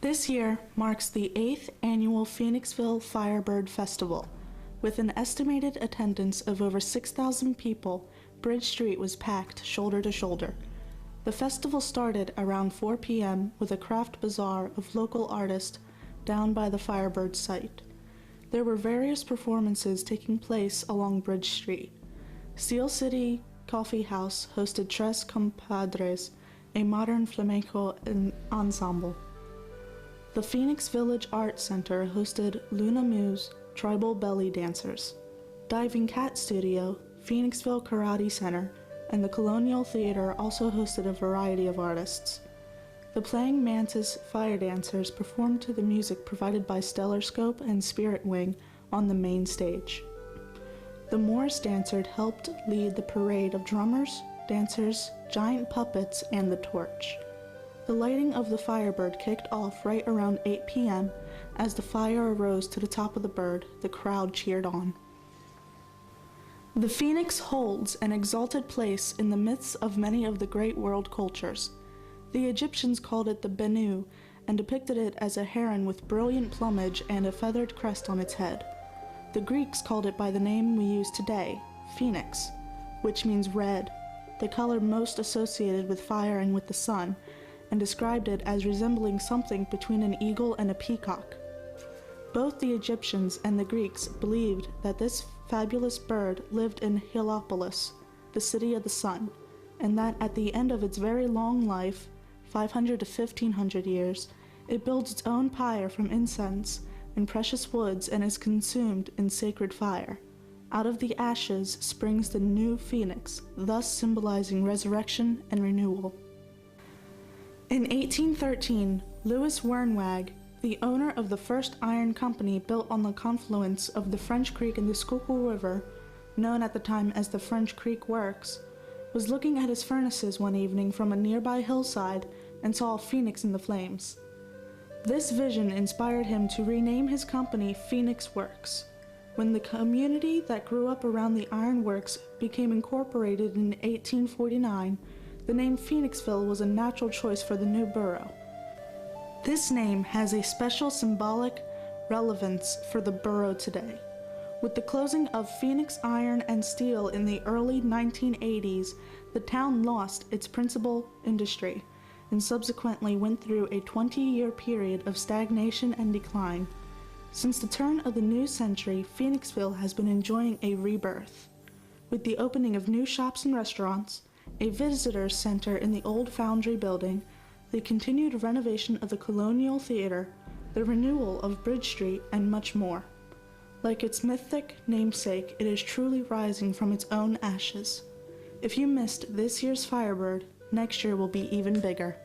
This year marks the 8th annual Phoenixville Firebird Festival. With an estimated attendance of over 6,000 people, Bridge Street was packed shoulder to shoulder. The festival started around 4 p.m. with a craft bazaar of local artists down by the Firebird site. There were various performances taking place along Bridge Street. Steel City Coffee House hosted Tres Compadres, a modern flamenco ensemble. The Phoenix Village Art Center hosted Luna Muse tribal belly dancers. Diving Cat Studio, Phoenixville Karate Center, and the Colonial Theater also hosted a variety of artists. The Playing Mantis Fire Dancers performed to the music provided by Stellar Scope and Spirit Wing on the main stage. The Morris Dancers helped lead the parade of drummers, dancers, giant puppets, and the torch. The lighting of the Firebird kicked off right around 8 p.m. As the fire arose to the top of the bird, the crowd cheered on. The Phoenix holds an exalted place in the myths of many of the great world cultures. The Egyptians called it the Bennu and depicted it as a heron with brilliant plumage and a feathered crest on its head. The Greeks called it by the name we use today, Phoenix, which means red, the color most associated with fire and with the sun, and described it as resembling something between an eagle and a peacock. Both the Egyptians and the Greeks believed that this fabulous bird lived in Heliopolis, the city of the sun, and that at the end of its very long life, 500 to 1500 years, it builds its own pyre from incense and precious woods and is consumed in sacred fire. Out of the ashes springs the new phoenix, thus symbolizing resurrection and renewal. In 1813, Louis Wernwag, the owner of the first iron company built on the confluence of the French Creek and the Schuylkill River, known at the time as the French Creek Works, was looking at his furnaces one evening from a nearby hillside and saw a phoenix in the flames. This vision inspired him to rename his company Phoenix Works. When the community that grew up around the iron works became incorporated in 1849, the name Phoenixville was a natural choice for the new borough. This name has a special symbolic relevance for the borough today. With the closing of Phoenix Iron and Steel in the early 1980s, the town lost its principal industry and subsequently went through a 20-year period of stagnation and decline. Since the turn of the new century, Phoenixville has been enjoying a rebirth. With the opening of new shops and restaurants, a visitor center in the old Foundry building, the continued renovation of the Colonial Theater, the renewal of Bridge Street, and much more. Like its mythic namesake, it is truly rising from its own ashes. If you missed this year's Firebird, next year will be even bigger.